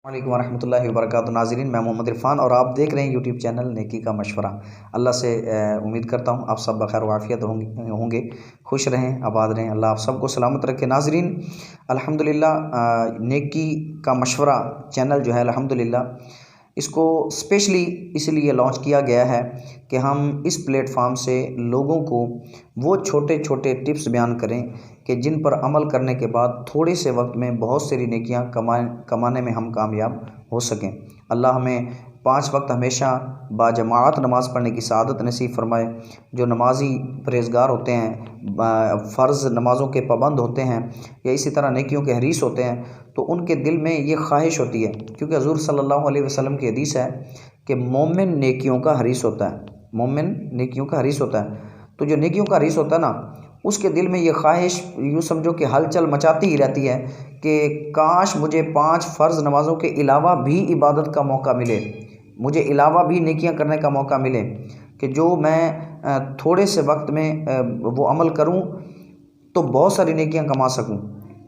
वालेकुम रहमतुल्लाहि व बरकातुहू। नाज़रीन, मैं मोहम्मद इरफान और आप देख रहे हैं यूट्यूब चैनल नेकी का मशवरा। अल्लाह से उम्मीद करता हूँ आप सब बखैर वाफ़ियत होंगे, खुश रहें, आबाद रहें, अल्लाह आप सबको सलामत रखे। नाज़रीन, अल्हम्दुलिल्लाह नेकी का मशवरा चैनल जो है अल्हम्दुलिल्लाह इसको स्पेशली इसलिए लॉन्च किया गया है कि हम इस प्लेटफार्म से लोगों को वो छोटे छोटे टिप्स बयान करें कि जिन पर अमल करने के बाद थोड़े से वक्त में बहुत सारी नेकियां कमाने में हम कामयाब हो सकें। अल्लाह हमें 5 वक्त हमेशा बाजमात नमाज़ पढ़ने की सआदत नसीब फरमाए। जो नमाजी परहेज़गार होते हैं, फ़र्ज़ नमाज़ों के पाबंद होते हैं या इसी तरह नेकियों के हरीस होते हैं, तो उनके दिल में ये ख्वाहिश होती है, क्योंकि हज़ूर सल्लल्लाहु अलैहि वसल्लम की हदीस है कि मोमिन नेकियों का हरीस होता है, मोमिन नेकियों का हरीस होता है। तो जो नेकियों का हरीस होता है ना, उसके दिल में ये ख्वाहिश यूँ समझो कि हलचल मचाती ही रहती है कि काश मुझे 5 फ़र्ज़ नमाज़ों के अलावा भी इबादत का मौका मिले, मुझे अलावा भी नेकियां करने का मौका मिले कि जो मैं थोड़े से वक्त में वो अमल करूं तो बहुत सारी नेकियां कमा सकूं।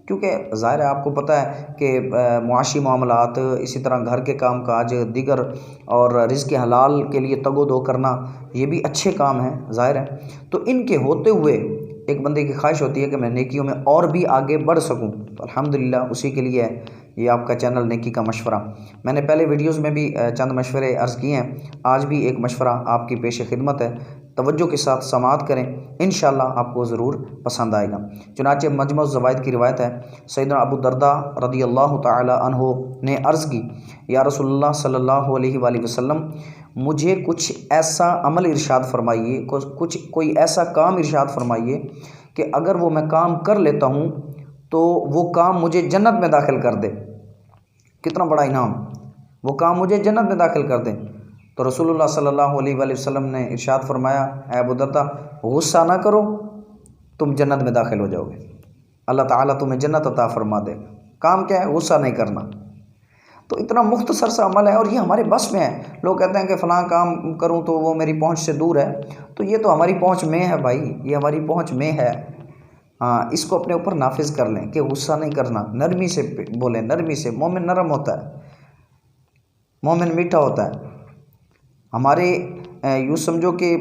क्योंकि ज़ाहिर है, आपको पता है कि मुआशी मामलात, इसी तरह घर के काम काज दीगर और रिज़्क़ हलाल के लिए तगो-दो करना, ये भी अच्छे काम हैं, ज़ाहिर है। तो इनके होते हुए एक बंदे की ख्वाहिश होती है कि मैं नेकियों में और भी आगे बढ़ सकूं, तो अल्हम्दुलिल्लाह उसी के लिए है ये आपका चैनल नेकी का मशवरा। मैंने पहले वीडियोस में भी चंद मशवरे अर्ज़ किए हैं, आज भी एक मशवरा आपकी पेश खिदमत है। तवज्जो के साथ समाअत करें, इंशाअल्लाह आपको ज़रूर पसंद आएगा। चुनांचे मजमू ज़वाइद की रिवायत है, सैयदना अबू दरदा रज़ियल्लाहु तआला अन्हु ने अर्ज़ की, या रसूलुल्लाह सल्लल्लाहु अलैहि वसल्लम, मुझे कुछ ऐसा अमल इरशाद फरमाइए, कोई ऐसा काम इरशाद फरमाइए कि अगर वो मैं काम कर लेता हूँ तो वो काम मुझे जन्नत में दाखिल कर दे। कितना बड़ा इनाम, वो काम मुझे जन्नत में दाखिल कर दे। तो रसूलुल्लाह सल्लल्लाहु अलैहि वसल्लम ने इरशाद फरमाया, ऐ अबू दरदा, गुस्सा ना करो, तुम जन्नत में दाखिल हो जाओगे, अल्लाह ताला तुम्हें जन्नत अता फरमा देगा। काम क्या है? गुस्सा नहीं करना। तो इतना मुख्तसर सा अमल है और ये हमारे बस में है। लोग कहते हैं कि फ़लाँ काम करूँ तो वो मेरी पहुँच से दूर है, तो ये तो हमारी पहुँच में है भाई, ये हमारी पहुँच में है। हाँ, इसको अपने ऊपर नाफिज कर लें कि गुस्सा नहीं करना, नरमी से बोलें, नरमी से। मोमिन नरम होता है, मोमिन मीठा होता है। हमारे यूँ समझो कि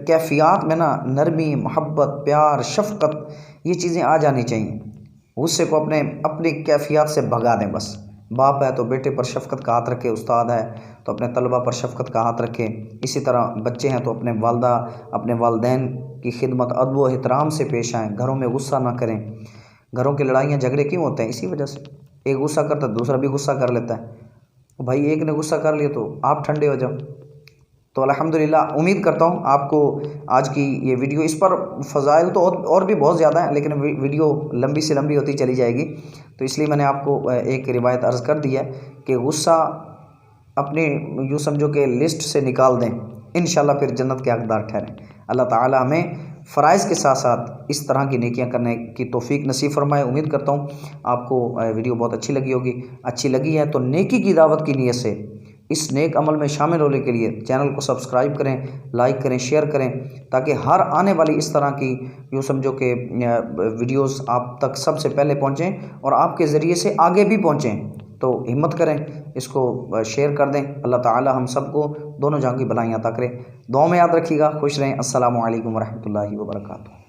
कैफियत में ना नरमी, मोहब्बत, प्यार, शफ़क़त, ये चीज़ें आ जानी चाहिए। गुस्से को अपनी कैफियत से भगा दें बस। बाप है तो बेटे पर शफ़क़त का हाथ रखे, उस्ताद है तो अपने तलबा पर शफ़क़त का हाथ रखे, इसी तरह बच्चे हैं तो अपने वालदा, अपने वालदैन की खिदमत अदब व एहतराम से पेश आएँ। घरों में गुस्सा ना करें। घरों की लड़ाइयाँ झगड़े क्यों होते हैं? इसी वजह से। एक गुस्सा करता है, दूसरा भी गुस्सा कर लेता है। भाई एक ने गुस्सा कर लिया तो आप ठंडे हो जाओ। तो अल्हम्दुलिल्लाह उम्मीद करता हूँ आपको आज की ये वीडियो, इस पर फ़ज़ाइल तो और भी बहुत ज़्यादा है, लेकिन वीडियो लंबी से लंबी होती चली जाएगी, तो इसलिए मैंने आपको एक रिवायत अर्ज़ कर दी है कि गुस्सा अपने यूँ समझो कि लिस्ट से निकाल दें, इंशाअल्लाह फिर जन्नत के हक़दार ठहरें। अल्लाह ताला हमें फ़राइज़ के साथ साथ इस तरह की नेकियां करने की तौफ़ीक नसीब फरमाए। उम्मीद करता हूँ आपको वीडियो बहुत अच्छी लगी होगी। अच्छी लगी है तो नेकी की दावत की नीयत से इस नेक अमल में शामिल होने के लिए चैनल को सब्सक्राइब करें, लाइक करें, शेयर करें, ताकि हर आने वाली इस तरह की यूँ समझो कि वीडियोस आप तक सबसे पहले पहुँचें और आपके ज़रिए से आगे भी पहुँचें। तो हिम्मत करें, इसको शेयर कर दें। अल्लाह ताला हम सबको दोनों जहां की भलाइयाँ अता करें। दुआ में याद रखिएगा। खुश रहें। अस्सलामु अलैकुम व रहमतुल्लाहि व बरकातुहू।